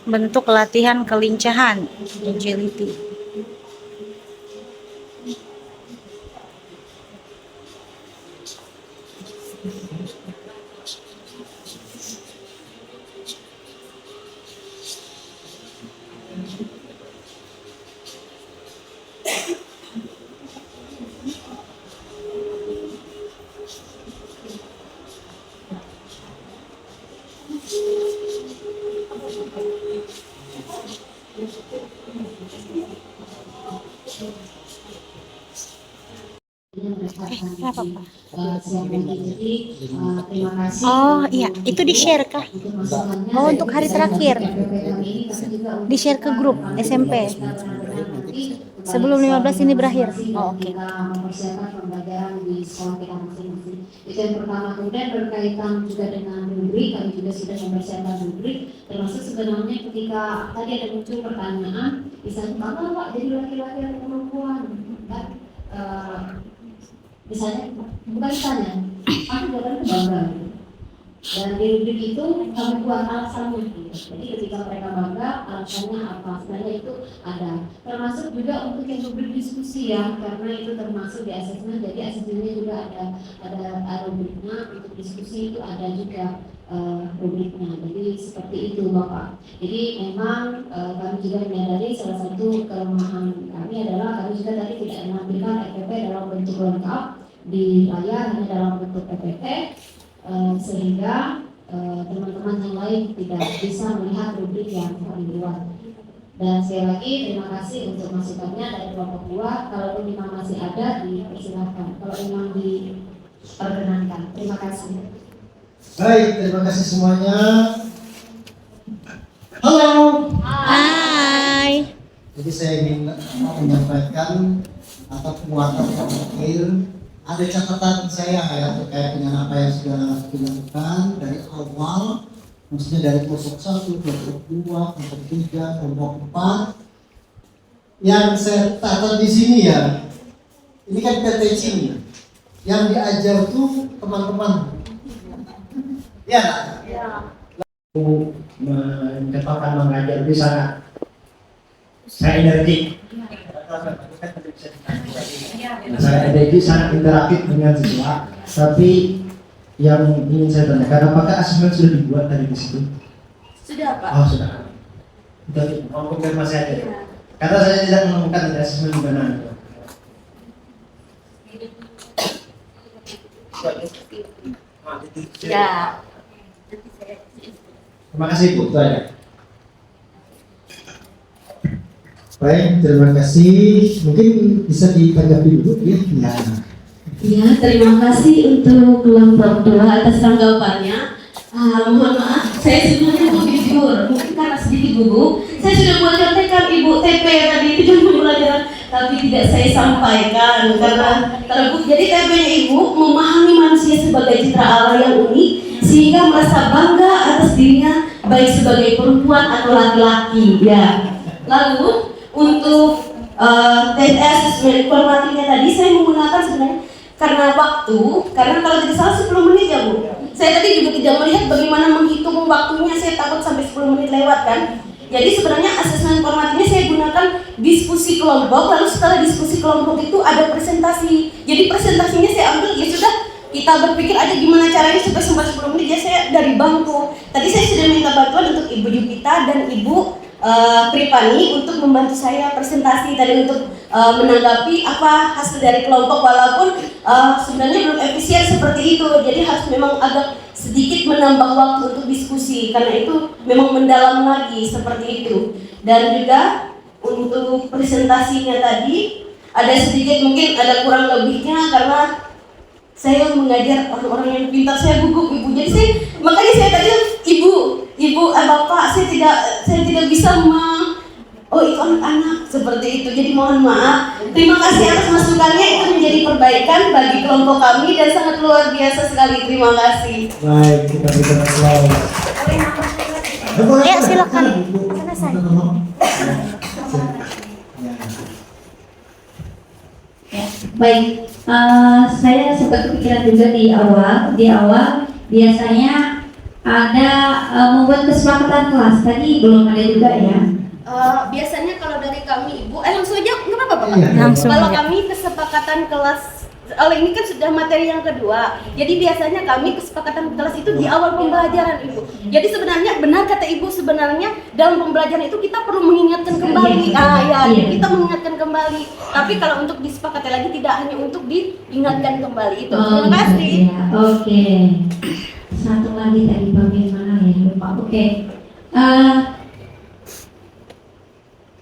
Bentuk latihan kelincahan, agility. Kenapa, Pak? Oh iya, itu di-share kah? Oh, untuk hari terakhir. Di-share ke grup SMP. Sebelum 15 ini berakhir. Oh, oke. Mempersiapkan pembelajaran di sekolah kita masing-masing. Itu yang pertama. Kemudian berkaitan juga dengan rubrik, kami juga sudah mempersiapkan rubrik. Termasuk sebenarnya ketika tadi ada muncul pertanyaan, misalnya apa Pak jadi laki-laki atau perempuan? Kan, misalnya bukan ditanya, aku jawabannya bangga. Dan di rubrik itu kami buat alasannya. Jadi ketika mereka bangga, alasannya apa? Sebenarnya itu ada. Termasuk juga untuk yang rubrik diskusi ya, karena itu termasuk di asesmen. Jadi asesmennya juga ada rubriknya. Untuk diskusi itu ada juga rubriknya. Jadi seperti itu Bapak. Jadi memang kami juga menyadari salah satu kelemahan kami adalah kami juga tadi tidak menampilkan RPP dalam bentuk lengkap di layar, hanya dalam bentuk PPT. Sehingga teman-teman yang lain tidak bisa melihat rubrik yang kami buat. Dan sekali lagi terima kasih untuk masukannya dari kelompok 2. Kalau memang masih ada dipersilakan. Kalau memang diperkenankan. Terima kasih. Baik, terima kasih semuanya. Halo. Hai. Jadi saya ingin menyampaikan atau penguatan terakhir. Ada catatan saya ya terkait dengan apa yang sudah dilakukan dari awal, maksudnya dari kelompok 1, kelompok 2, kelompok 3, kelompok 4. Yang saya catat di sini ya, ini kan PT Cini. Yang diajar tuh teman-teman. Ya. Menyatakan mengajar di sana. Saya energi. Saya energi sangat interaktif dengan siswa, tapi yang ingin saya tanyakan, apakah asesmen sudah dibuat tadi di situ? Sudah Pak. Oh sudah. Jadi mau konfirmasi aja. Karena saya tidak menemukan asesmen di mana. Ya. Terima kasih Bu. Itu aja. Baik, terima kasih. Mungkin bisa ditanggapi dulu ya. Ya, terima kasih untuk kelompok 2 atas tanggapannya. Mohon maaf, saya sebenarnya mau jujur, mungkin karena sedikit gugup. Saya sudah buat contekan Ibu TP tadi itu pembelajaran, tapi tidak saya sampaikan karena terbuk. Jadi TP-nya Ibu memahami manusia sebagai citra Allah yang unik, sehingga merasa bangga atas dirinya baik sebagai perempuan atau laki-laki. Ya. Lalu untuk tes asesmen informatifnya tadi saya menggunakan sebenarnya karena waktu, karena kalau tidak salah 10 menit ya Bu. Saya tadi juga tidak melihat bagaimana menghitung waktunya, saya takut sampai 10 menit lewat kan. Jadi sebenarnya asesmen formatnya saya gunakan diskusi kelompok, lalu setelah diskusi kelompok itu ada presentasi. Jadi presentasinya saya ambil, ya sudah kita berpikir aja gimana caranya supaya sampai 10 menit. Ya saya dari bangku. Tadi saya sudah minta bantuan untuk Ibu Yupita dan Ibu Pripani untuk membantu saya presentasi tadi untuk menanggapi apa hasil dari kelompok, walaupun sebenarnya belum efisien seperti itu. Jadi harus memang agak sedikit menambah waktu untuk diskusi karena itu memang mendalam lagi seperti itu. Dan juga untuk presentasinya tadi ada sedikit mungkin ada kurang lebihnya karena saya mengajar orang-orang yang pintar, saya gugup Ibu. Jadi makanya saya tadi Ibu, Bapak, saya tidak bisa oh itu anak-anak seperti itu. Jadi mohon maaf. Terima kasih atas masukannya, itu menjadi perbaikan bagi kelompok kami dan sangat luar biasa sekali. Terima kasih. Baik, kita berikan aplaus. Ya silakan. Selesai. Baik, saya sempat kepikiran juga di awal biasanya ada membuat kesepakatan kelas. Tadi belum ada juga ya. Biasanya kalau dari kami Ibu, langsung aja nggak apa-apa Pak? Iya. Langsung Kalau aja. kami kesepakatan kelas, ini kan sudah materi yang kedua. Jadi biasanya kami kesepakatan kelas itu di awal pembelajaran Ibu. Jadi sebenarnya benar kata Ibu, sebenarnya dalam pembelajaran itu kita perlu mengingatkan kembali. Iya. Kita mengingatkan kembali. Tapi kalau untuk disepakati lagi tidak hanya untuk diingatkan kembali itu. Terima kasih. Ya. Oke. Satu lagi tadi bagaimana ya lupa. Oke.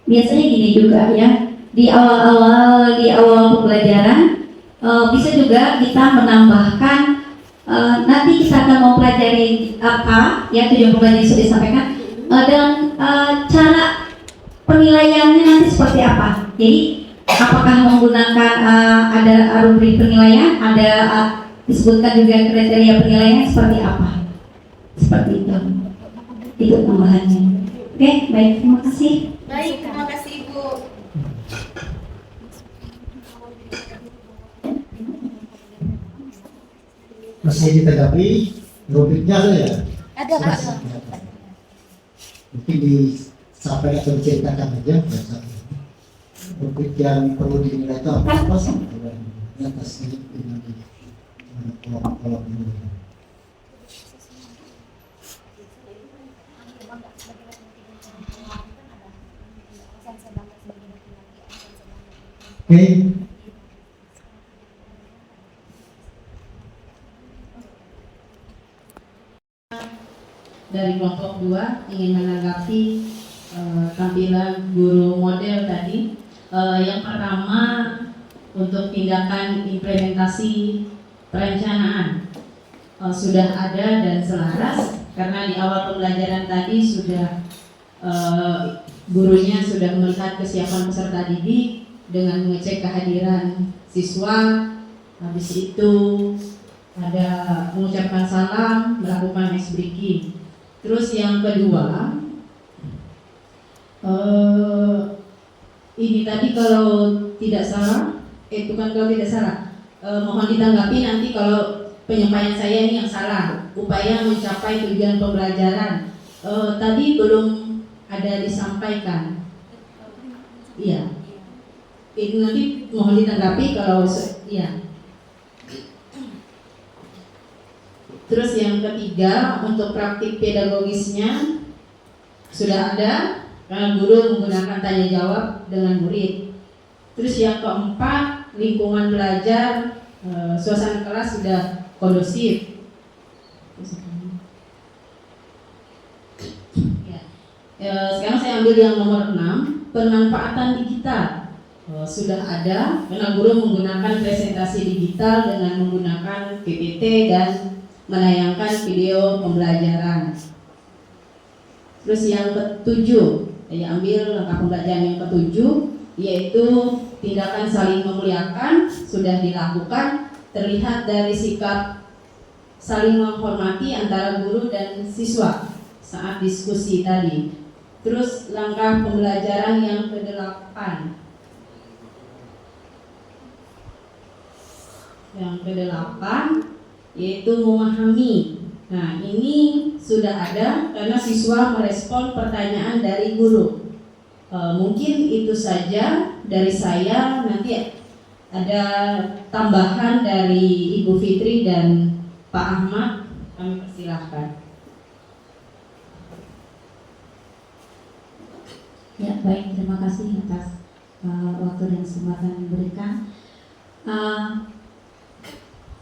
Biasanya gini juga ya, di awal pembelajaran bisa juga kita menambahkan nanti kita akan mempelajari apa ya, tujuan pembelajaran sudah disampaikan, dan cara penilaiannya nanti seperti apa. Jadi apakah menggunakan ada rubrik penilaian, ada disebutkan juga kriteria penilaian seperti apa, seperti itu tambahannya. Oke, baik, terima kasih. Baik, terima kasih Ibu. Masih ditanggapi rubriknya ada ya? Ada Pak. Mungkin disampaikan atau diceritakan aja biasa. Rubrik yang perlu dinilai itu apa sih? Di atasnya dengan kolom ini. Oke. Dari kelompok 2 ingin menanggapi tampilan guru model tadi. Yang pertama, untuk tindakan implementasi perencanaan sudah ada dan selaras, karena di awal pembelajaran tadi sudah gurunya sudah melihat kesiapan peserta didik dengan mengecek kehadiran siswa. Habis itu ada mengucapkan salam, melakukan ice breaking. Terus yang kedua, ini tadi kalau tidak salah, bukan kalau tidak salah, mohon ditanggapi nanti kalau penyampaian saya ini yang salah. Upaya mencapai tujuan pembelajaran tadi belum ada disampaikan. Iya, ini nanti mohon ditanggapi kalau iya. Terus yang ketiga, untuk praktik pedagogisnya sudah ada, karena guru menggunakan tanya jawab dengan murid. Terus yang keempat, lingkungan belajar, suasana kelas sudah kondusif. Sekarang saya ambil yang nomor 6, pemanfaatan digital. Sudah ada, karena guru menggunakan presentasi digital dengan menggunakan PPT dan menayangkan video pembelajaran. Terus yang ketujuh, saya ambil langkah pembelajaran yang ketujuh, yaitu tindakan saling memuliakan sudah dilakukan, terlihat dari sikap saling menghormati antara guru dan siswa saat diskusi tadi. Terus langkah pembelajaran yang ke-8, yaitu memahami. Nah, ini sudah ada karena siswa merespon pertanyaan dari guru. Mungkin itu saja dari saya. Nanti ada tambahan dari Ibu Fitri dan Pak Ahmad, kami persilahkan. Ya, baik, terima kasih atas waktu dan kesempatan yang diberikan.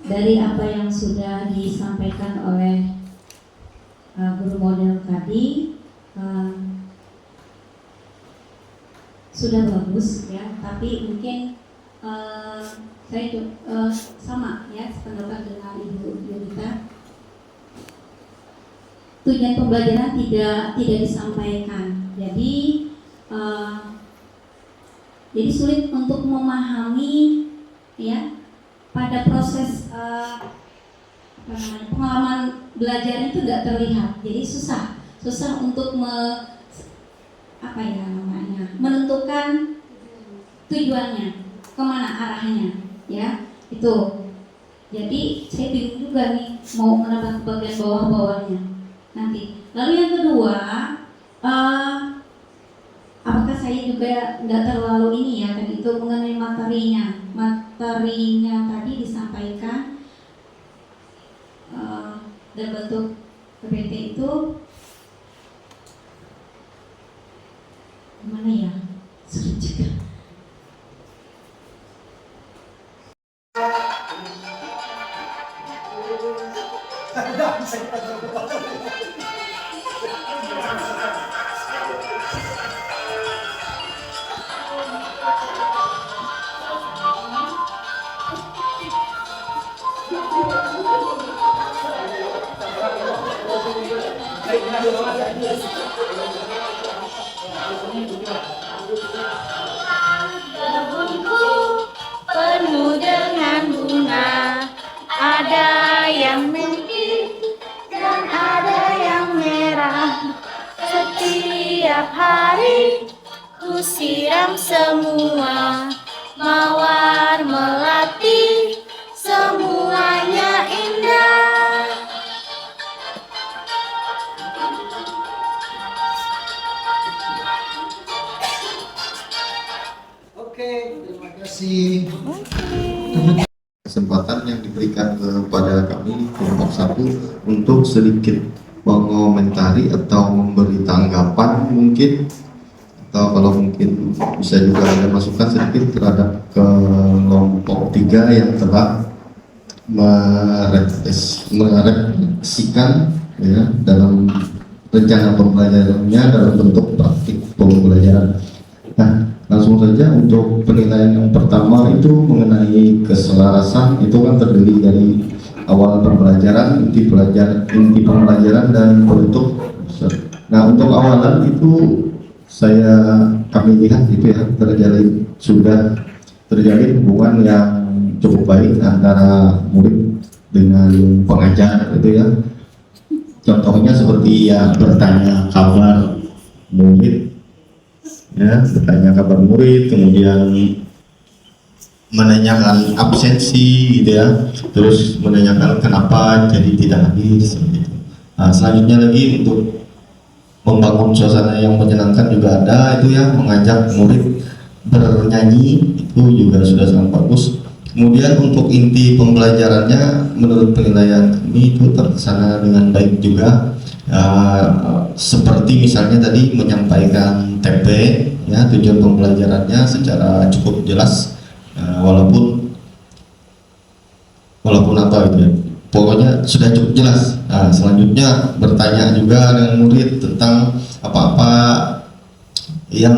Dari apa yang sudah disampaikan oleh guru model tadi, sudah bagus ya, tapi mungkin saya sama ya pendapat dengan Ibu Yunita. Tujuan pembelajaran tidak disampaikan, jadi sulit untuk memahami ya. Pada proses pengalaman belajar itu tidak terlihat, jadi susah untuk menentukan tujuannya, kemana arahnya. ya itu. Jadi saya bingung juga nih mau menambah bagian bawah-bawahnya nanti. Lalu yang kedua, apakah saya juga nggak terlalu ini ya tadi itu mengenai materinya. Materinya tadi disampaikan dalam bentuk PPT itu gimana ya? Sulit juga. Kebunku penuh dengan bunga, ada yang merah dan ada yang merah. Setiap hari ku siram semua, mawar melati semuanya indah. Oke, terima kasih. Kesempatan yang diberikan kepada kami kelompok 1 untuk sedikit mengomentari atau memberi tanggapan mungkin, atau kalau mungkin bisa juga ada masukan sedikit terhadap kelompok 3 yang telah merefleksikan ya dalam rencana pembelajarannya dalam bentuk praktik pembelajaran. Nah, langsung saja untuk penilaian yang pertama itu mengenai keselarasan, itu kan terdiri dari awal pembelajaran, inti pembelajaran dan penutup. Nah, untuk awalan itu kami lihat itu ya sudah terjalin hubungan yang cukup baik antara murid dengan pengajar itu ya. Contohnya seperti ya bertanya kabar murid, ya bertanya kabar murid, kemudian menanyakan absensi gitu ya, terus menanyakan kenapa jadi tidak habis gitu. Nah, selanjutnya lagi untuk membangun suasana yang menyenangkan juga ada itu ya, mengajak murid bernyanyi itu juga sudah sangat bagus. Kemudian untuk inti pembelajarannya menurut penilaian kami itu terlaksana dengan baik juga, seperti misalnya tadi menyampaikan TP ya, tujuan pembelajarannya secara cukup jelas, walaupun apa itu ya, pokoknya sudah cukup jelas. Nah, selanjutnya bertanya juga dengan murid tentang apa-apa yang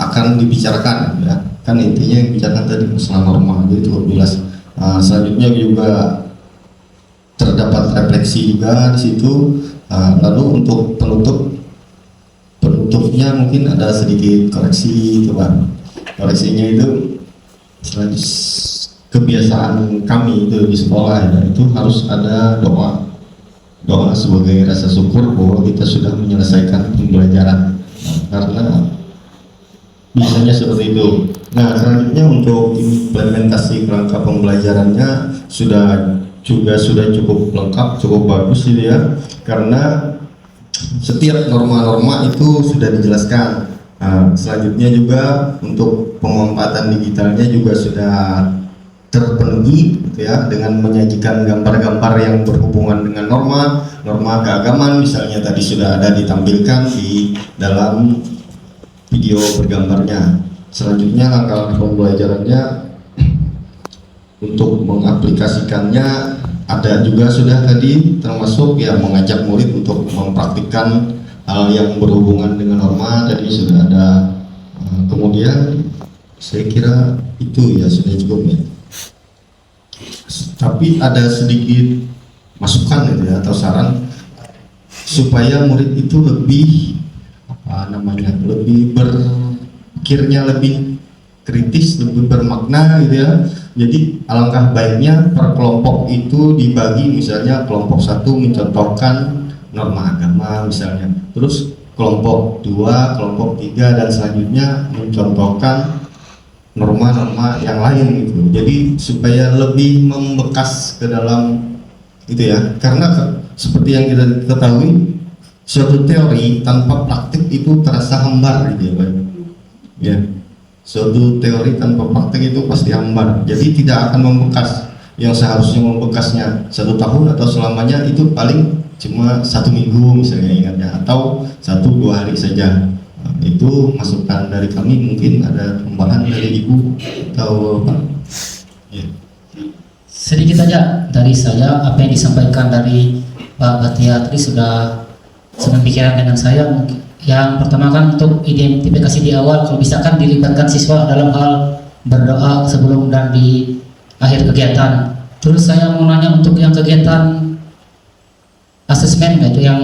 akan dibicarakan ya, kan intinya yang bicarakan tadi masalah norma, jadi cukup jelas. Nah, selanjutnya juga terdapat refleksi juga di situ. Lalu untuk penutupnya mungkin ada sedikit koreksi itu Pak. Koreksinya itu kebiasaan kami itu di sekolah ya, itu harus ada doa sebagai rasa syukur bahwa kita sudah menyelesaikan pembelajaran. Karena biasanya seperti itu. Nah, selanjutnya untuk implementasi kerangka pembelajarannya sudah cukup lengkap, cukup bagus gitu ya, karena setiap norma-norma itu sudah dijelaskan. Nah, selanjutnya juga untuk pemanfaatan digitalnya juga sudah terpenuhi gitu ya, dengan menyajikan gambar-gambar yang berhubungan dengan norma keagamaan misalnya tadi sudah ada ditampilkan di dalam video bergambarnya. Selanjutnya langkah pembelajarannya untuk mengaplikasikannya ada juga sudah tadi, termasuk ya mengajak murid untuk mempraktikkan hal yang berhubungan dengan norma tadi sudah ada. Kemudian saya kira itu ya sudah cukup ya. Tapi ada sedikit masukan gitu ya, atau saran supaya murid itu lebih lebih berpikirnya lebih kritis, lebih bermakna gitu ya. Jadi alangkah baiknya per kelompok itu dibagi, misalnya kelompok 1 mencontohkan norma agama misalnya, terus kelompok 2, kelompok 3 dan selanjutnya mencontohkan norma-norma yang lain gitu. Jadi supaya lebih membekas ke dalam itu ya, karena seperti yang kita ketahui, suatu teori tanpa praktik itu terasa hambar gitu ya Pak. Ya, suatu teori tanpa praktik itu pasti hambar, jadi tidak akan membekas. Yang seharusnya membekasnya 1 tahun atau selamanya itu paling cuma 1 minggu misalnya ingatnya, atau 1-2 hari saja. Nah, itu masukan dari kami, mungkin ada tambahan dari Ibu atau Pak. Ya. Sedikit saja dari saya, apa yang disampaikan dari Pak Batiatri sudah sepemikiran dengan saya. Yang pertama kan untuk identifikasi di awal, kalau bisa kan dilibatkan siswa dalam hal berdoa sebelum dan di akhir kegiatan. Terus saya mau nanya untuk yang kegiatan asesmen itu yang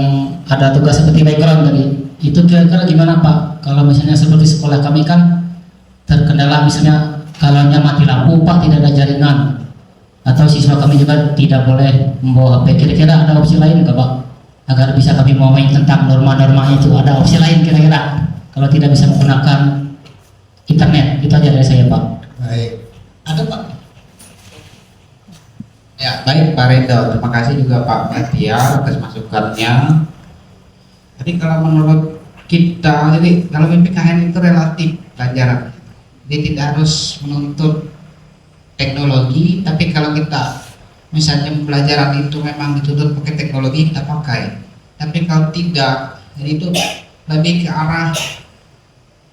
ada tugas seperti background tadi, itu kira-kira gimana Pak? Kalau misalnya seperti sekolah kami kan terkendala, misalnya kalau mati lampu Pak, tidak ada jaringan, atau siswa kami juga tidak boleh membawa HP. Kira-kira ada opsi lain nggak Pak, agar bisa kami mau main tentang norma-norma itu? Ada opsi lain kira-kira kalau tidak bisa menggunakan internet? Itu aja dari saya Pak. Baik, ada Pak. Ya, baik Pak Rendo, terima kasih juga Pak Batiar atas masukannya. Jadi kalau menurut kita, jadi kalau PPKN itu relatif pelajaran, jadi tidak harus menuntut teknologi, tapi kalau kita misalnya pelajaran itu memang dituntut pakai teknologi, kita pakai. Tapi kalau tidak, jadi itu lebih ke arah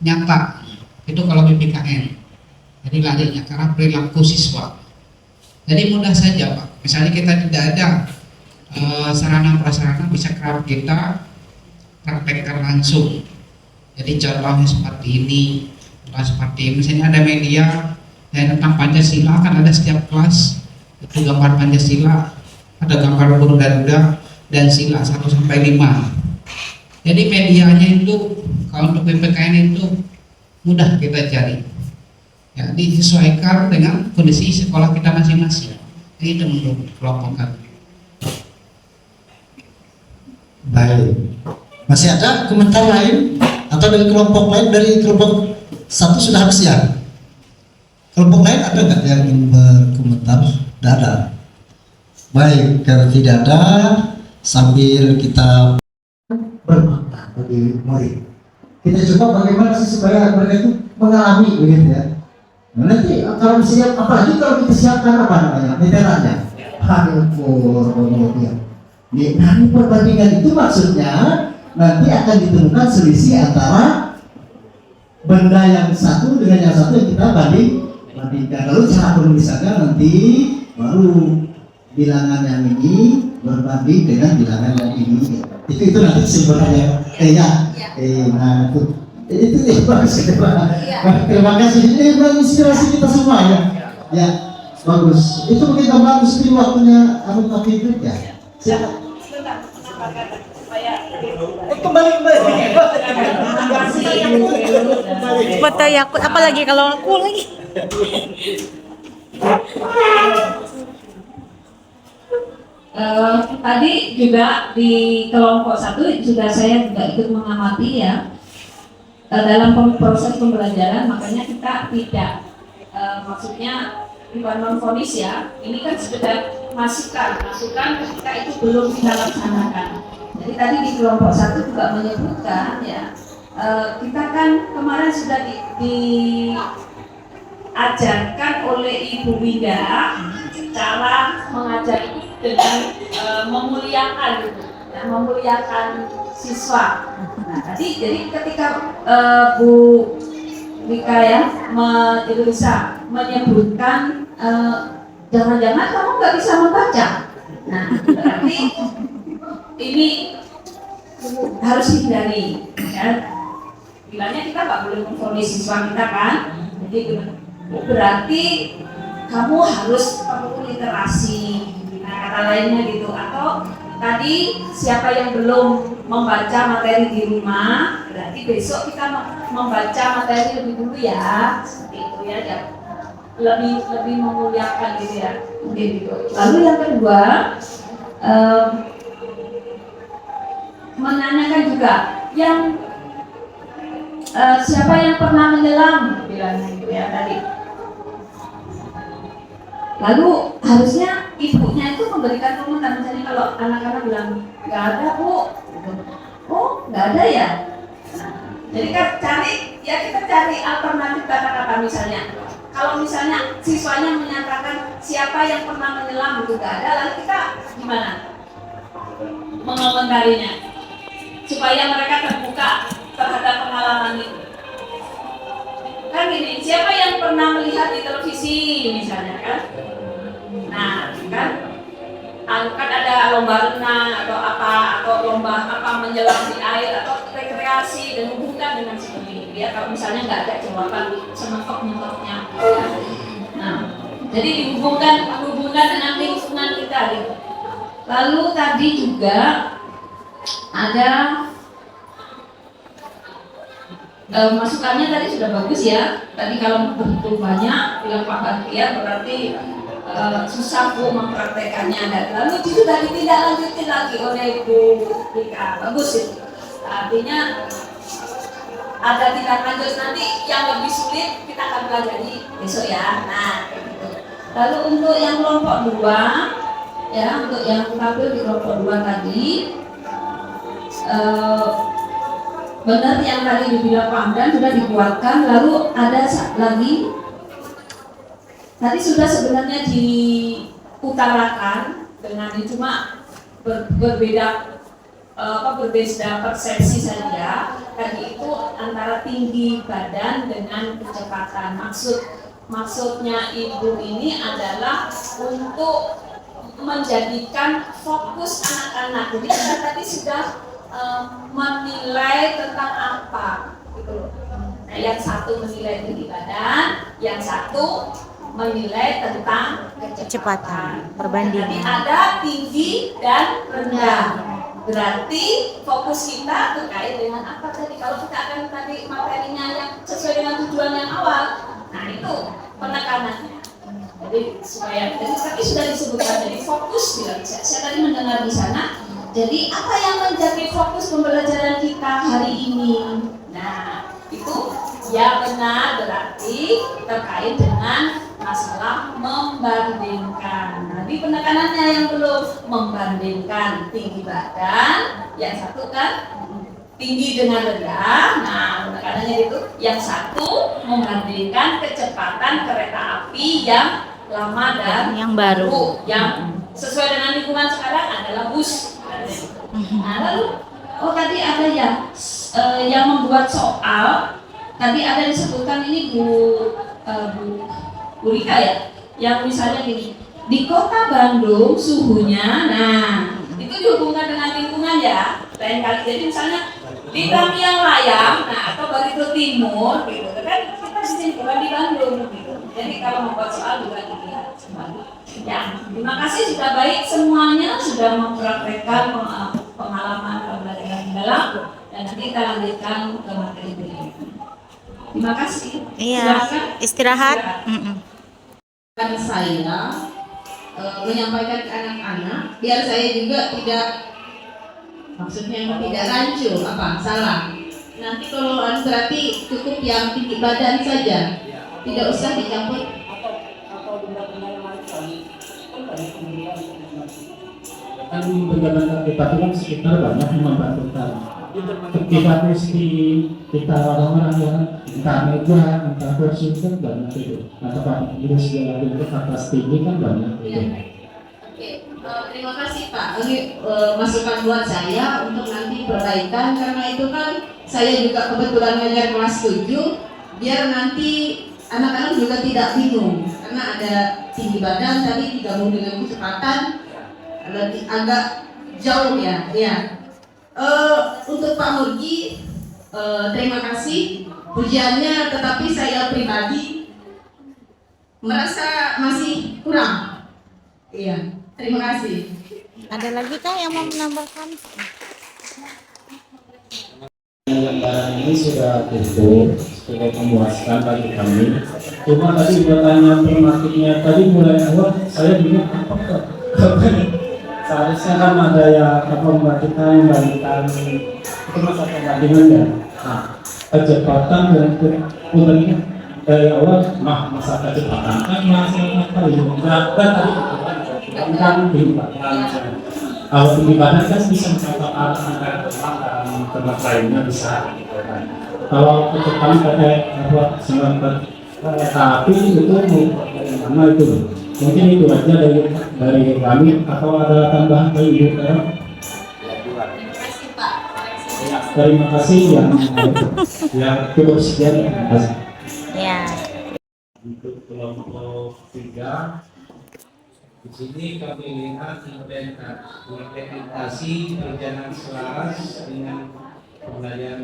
nyata, itu kalau PPKN. Jadi larinya ke arah perilaku siswa. Jadi mudah saja Pak, misalnya kita tidak ada sarana prasarana, bisa kerap kita praktekkan langsung. Jadi contohnya seperti ini, seperti misalnya ada media yang tentang Pancasila, kan ada setiap kelas itu gambar Pancasila, ada gambar burung Garuda dan sila 1-5. Jadi medianya itu kalau untuk PPKN itu mudah kita cari. Ya, disesuaikan dengan kondisi sekolah kita masing-masing. Itu menurut kelompok kami. Baik. Masih ada komentar lain atau dari kelompok lain? Dari kelompok 1 sudah habis ya? Kelompok lain ada nggak yang ingin berkomentar? Tidak ada. Baik, kalau tidak ada, sambil kita bermakna bagi murid, kita coba bagaimana sih supaya mereka itu mengalami begitu ya. Nah, nanti kalau siap, apalagi kalau kita siapkan apa namanya, meterannya, kemudian. Nah, perbandingan itu maksudnya nanti akan ditemukan selisih antara benda yang satu dengan yang satu yang kita bandingkan. Lalu cara penulisannya nanti baru bilangan yang ini berbanding dengan bilangan yang ini. Itu nanti kesimpulannya. Nah itu bagus. Terima kasih. Ini menginspirasi kita semua ya. Ya, bagus. Itu mungkin bagus di waktunya Abu Bakar ya. Siapa? Kembali. Foto Yakut, apalagi kalau aku lagi. Tadi juga di kelompok 1 juga saya juga ikut mengamati ya dalam proses pembelajaran, makanya kita tidak maksudnya bukan non-fonis ya, ini kan sekedar masukan ketika itu belum kita laksanakan. Jadi tadi di kelompok 1 juga menyebutkan ya, kita kan kemarin sudah diajarkan oleh Ibu Winda cara mengajar itu dengan memuliakan gitu, ya, memuliakan siswa. Nah tadi jadi ketika Bu Wika ya bisa menyebutkan jangan-jangan kamu nggak bisa membaca. Nah berarti ini harus hindari ya. Bilangnya kita nggak boleh memvonis siswa kita kan. Jadi berarti kamu harus perlu literasi, nah kata lainnya gitu. Atau tadi siapa yang belum membaca materi di rumah, berarti besok kita membaca materi lebih dulu ya, seperti itu ya, lebih memuliakan gitu ya, mungkin gitu. Lalu yang kedua, menanyakan juga yang siapa yang pernah menyelam, bilangnya itu. ya tadi. Lalu harusnya ibunya itu memberikan komentar, misalnya kalau anak-anak bilang nggak ada bu, gitu. Oh nggak ada ya. Nah, jadi kan kita cari alternatif kata-kata misalnya. Kalau misalnya siswanya menyatakan siapa yang pernah menyelam itu nggak ada, lalu kita gimana mengomentarinya supaya mereka terbuka terhadap pengalaman itu. Kan gini, siapa yang pernah melihat di televisi misalnya kan? Nah, kan ada lomba renang atau apa, atau lomba apa menyelam di air atau rekreasi dan hubungkan dengan seperti itu ya. Kalau misalnya nggak ada jawaban sementok-mentoknya. Nah, jadi dihubungkan dengan lingkungan kita gitu. Lalu tadi juga ada masukannya tadi sudah bagus ya. Tadi kalau begitu banyak bilang Pak Bahtiar berarti susah Bu mempraktekannya, dan lalu sudah ditindaklanjuti lagi oleh Bu Rika. Bagus itu. Artinya ada tindak lanjut nanti yang lebih sulit kita akan pelajari besok ya. Nah, gitu. Lalu untuk yang kelompok 2 ya, untuk yang tampil di kelompok 2 tadi benar yang tadi dibilang Pak Amdan sudah dikuatkan. Lalu ada lagi tadi sudah sebenarnya diutarakan dengan cuma berbeda persepsi saja. Tadi itu antara tinggi badan dengan kecepatan. Maksudnya Ibu ini adalah untuk menjadikan fokus anak-anak. Jadi kita tadi sudah menilai tentang apa gitu. Nah, yang satu menilai tinggi badan, yang satu menilai tentang kecepatan. Perbandingan. Jadi ada tinggi dan rendah. Berarti fokus kita terkait dengan apa tadi? Kalau kita akan tadi materinya yang sesuai dengan tujuan yang awal, nah itu penekanannya. Jadi supaya tadi sudah disebutkan, jadi fokus tidak bisa. Saya tadi mendengar di sana. Jadi apa yang menjadi fokus pembelajaran kita hari ini? Nah itu ya benar, berarti terkait dengan masalah membandingkan. Nanti penekanannya yang belum membandingkan tinggi badan, yang satu kan tinggi dengan rendah. Nah penekanannya itu yang satu membandingkan kecepatan kereta api yang lama dan yang baru, yang sesuai dengan lingkungan sekarang adalah bus. Nah lalu tadi ada yang membuat soal. Tadi ada disebutkan ini Bu Rika ya, yang misalnya gini, di kota Bandung suhunya, nah itu dihubungkan dengan lingkungan ya. Lain kali jadi misalnya di Tamiang Layang, nah atau Barito Timur, gitu kan kita di sini bukan di Bandung, gitu. Jadi kalau membuat soal juga dilihat kembali. Ya, terima kasih sudah baik semuanya, sudah mempraktekkan pengalaman pembelajaran dalam, dan nanti kita lanjutkan ke materi berikutnya. Terima kasih. Iya, Silakan. istirahat. Kan saya menyampaikan ke anak-anak biar saya juga tidak, maksudnya tidak rancu salah. Nanti kalau berarti cukup yang tinggi badan saja, tidak usah dicampur. Kan pejabat kita itu kan sekitar banyak yang membantukan. Kita kita orang-orang yang entah meja, entah kursi kan banyak itu. Atau Pak Ibu segala bentuk atas tinggi kan banyak itu. Oke, terima kasih Pak. Ini masukan buat saya untuk nanti perbaikan, karena itu kan saya juga kebetulan ngajar kelas 7, biar nanti anak-anak juga tidak bingung, karena ada tinggi badan tadi digabung dengan kecepatan agak jauh ya. Untuk Pak Murgi, terima kasih pujiannya, tetapi saya pribadi merasa masih kurang. Iya, terima kasih. Ada lagi kah yang mau menambahkan? Lembaran ini sudah cukup memuaskan bagi kami. Cuma tadi bertanya tematiknya tadi mulai awal saya bingung apa seharusnya kan ada yang membagikan itu masa pembandingan ya. Nah, kecepatan dan kemudian dari awal masa kecepatan kan masih paling berat tadi kan kalau tinggi badan kan bisa mencapai angka tempat lainnya bisa. Kalau kecepatan pakai tapi itu mana itu? Mungkin itu aja dari kami atau ada tambahan dari Ibu Tera? Terima kasih yang cukup sekian. Terima kasih. Ya. Untuk kelompok 3, di sini kami lihat implementasi perjalanan selaras dengan pembelajaran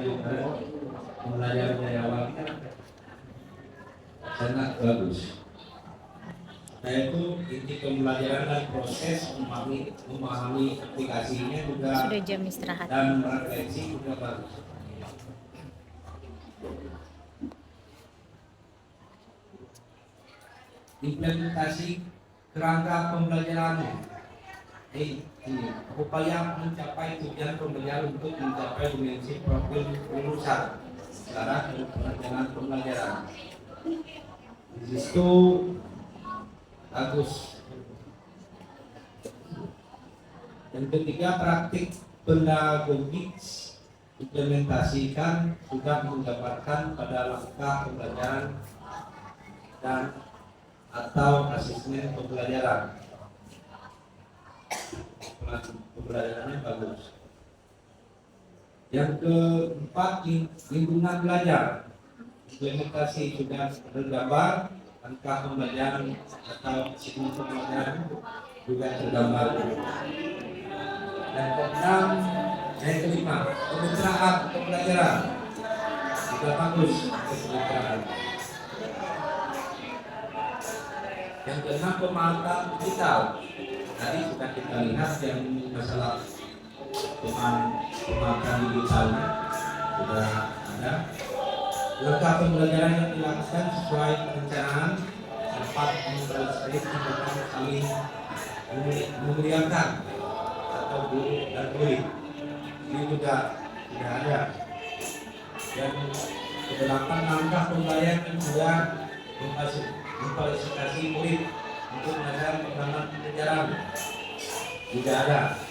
dari awalnya sangat bagus. Yaitu inti pembelajaran dan proses memahami aplikasinya juga Sudah jam istirahat. dan refleksi juga bagus. Implementasi kerangka pembelajaran upaya mencapai tujuan pembelajaran untuk mencapai dimensi profil lulusan secara perencanaan pembelajaran. Di situ bagus. Yang ketiga, praktik pedagogik implementasikan sudah mendapatkan pada langkah pembelajaran dan atau asesmen pembelajaran. Pembelajarannya bagus. Yang keempat, lingkungan belajar. Implementasi sudah tergambar, langkah pembelajaran atau asesmen pembelajaran juga tergambar. Dan keenam, yang kelima, kemitraan pembelajaran juga bagus kemitraan. Yang keenam, pemanfaatan digital. Tadi sudah kita lihat yang masalah pemanfaatan digitalnya sudah ada. Langkah pembelajaran yang dilakukan sesuai perencanaan dapat memperbaiki saling memuliakan atau guru dan murid. Ini juga tidak ada. Dan kedelapan, langkah pembelajaran yang sudah memfasilitasi murid untuk melakukan pengalaman pembelajaran tidak ada.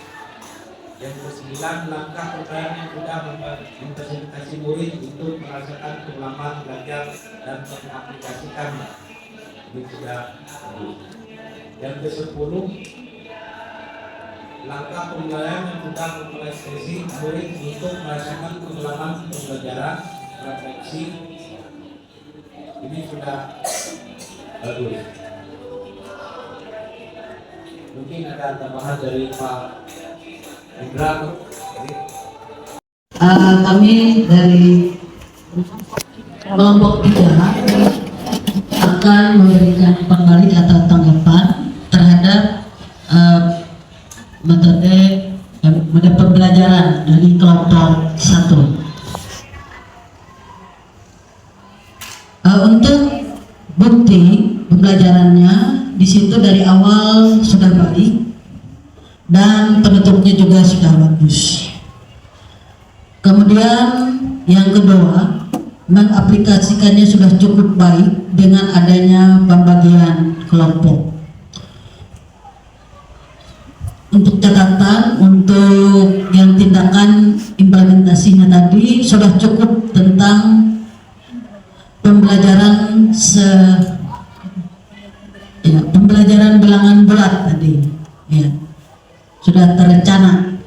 Yang kesembilan, langkah pembelajaran yang sudah memfasilitasi murid untuk merasakan pengalaman belajar dan mengaplikasikannya. Ini sudah ada. Yang ke-10, langkah pembelajaran yang sudah memfasilitasi murid untuk merasakan pengalaman pembelajaran refleksi. Ini sudah bagus. Mungkin ada tambahan dari Pak Indra. Kami dari kelompok 3 akan memberikan pembalik atau tanggapan terhadap metode pembelajaran dari kelompok 1. Untuk bukti pembelajarannya di situ dari awal sudah baik dan penutupnya juga sudah bagus. Kemudian yang kedua, mengaplikasikannya sudah cukup baik dengan adanya pembagian kelompok. Untuk catatan, untuk yang tindakan implementasinya tadi sudah cukup tentang pembelajaran pembelajaran bilangan bulat tadi, ya, sudah terencana.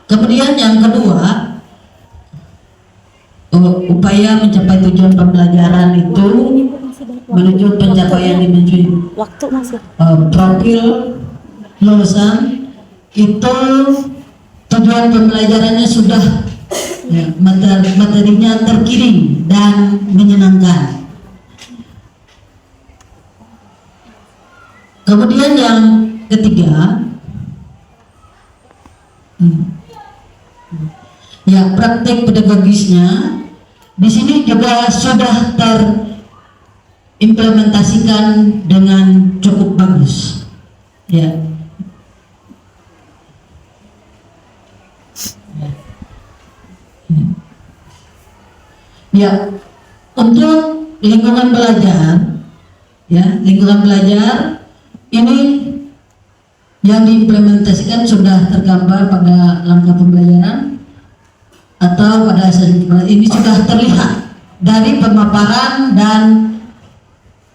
Kemudian yang kedua, upaya mencapai tujuan pembelajaran itu menuju pencapaian dimensi profil lulusan itu tujuan pembelajarannya sudah, ya, materinya terkirim dan menyenangkan. Kemudian yang ketiga, ya, praktek pedagogisnya di sini juga sudah terimplementasikan dengan cukup bagus, ya. Ya, untuk lingkungan belajar, ya lingkungan belajar ini yang diimplementasikan sudah tergambar pada langkah pembelajaran atau pada asesmen. Ini sudah terlihat dari pemaparan dan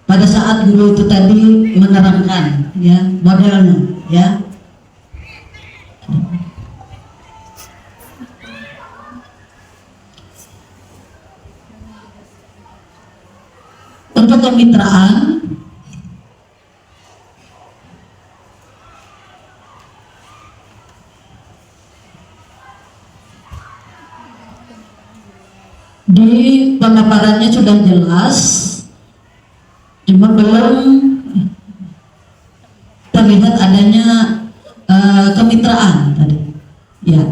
pada saat guru itu tadi menerangkan ya modelnya ya. Untuk kemitraan di pemaparannya sudah jelas, cuma belum terlihat adanya kemitraan tadi ya.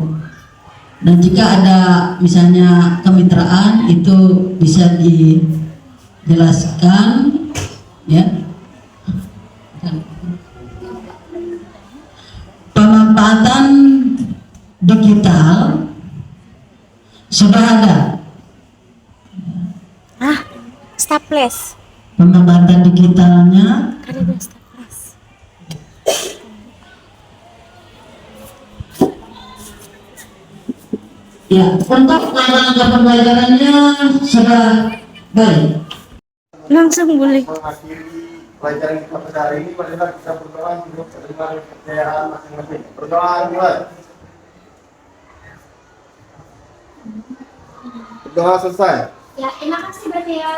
Dan jika ada misalnya kemitraan itu bisa dijelaskan ya. Pemanfaatan digital sudah ada. Staples. Pemanfaatan digitalnya Staples. ya, untuk langkah pembelajarannya sudah baik. Langsung boleh. Mengakhiri pelajaran kita pada hari ini, marilah kita berdoa untuk terima kepercayaan masing-masing. Berdoa dimulai. Berdoa selesai. Ya, terima kasih berarti ya.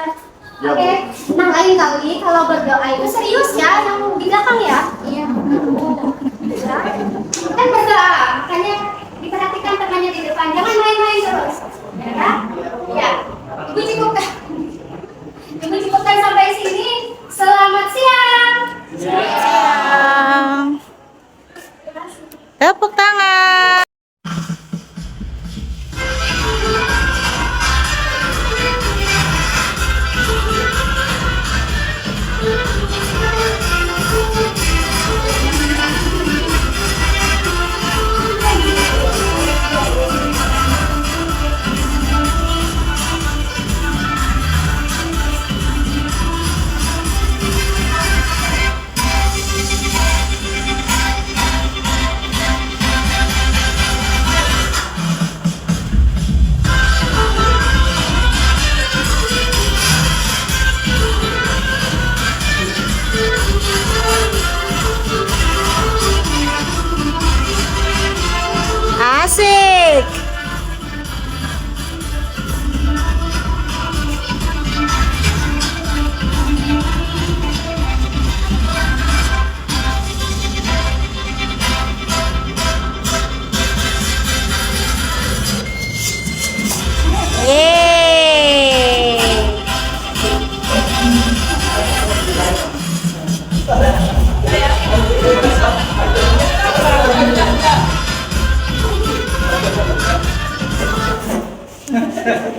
Ya, Oke, nah lain kali kalau berdoa itu serius ya, yang di belakang ya. Iya. Kan berdoa, makanya diperhatikan temannya di depan, jangan main-main terus. Ya kan? Ya. Ibu cukupkan. Ibu cukupkan sampai sini. Selamat siang. Siang. Tepuk tangan. Asik.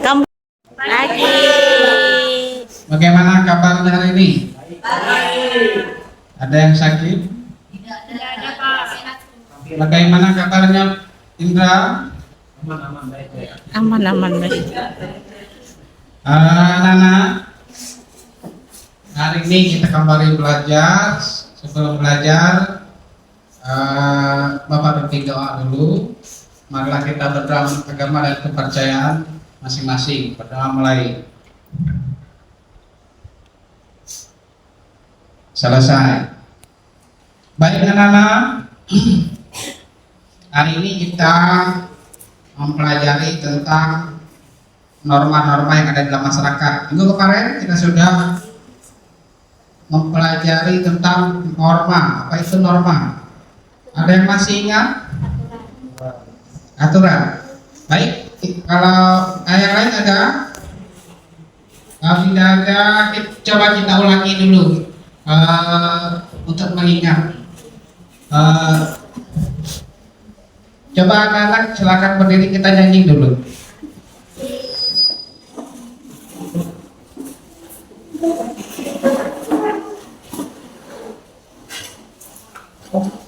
Kamu lagi. Bagaimana kabarnya hari ini? Ada yang sakit? Tidak ada, Pak. Bagaimana kabarnya Indra? Aman baik. Nana, hari ini kita kembali belajar. Sebelum belajar, Bapak pimpin doa dulu. Marilah kita berdoa agama dan kepercayaan masing-masing. Berdoa mulai. Selesai. Baik anak-anak, hari ini kita mempelajari tentang norma-norma yang ada dalam masyarakat. Minggu kemarin kita sudah mempelajari tentang norma. Apa itu norma? Ada yang masih ingat? Aturan. Baik, kalau yang lain ada? Kalau tidak ada, coba kita ulangi dulu untuk mengingat. Coba anak-anak silakan berdiri, kita nyanyi dulu. Oh.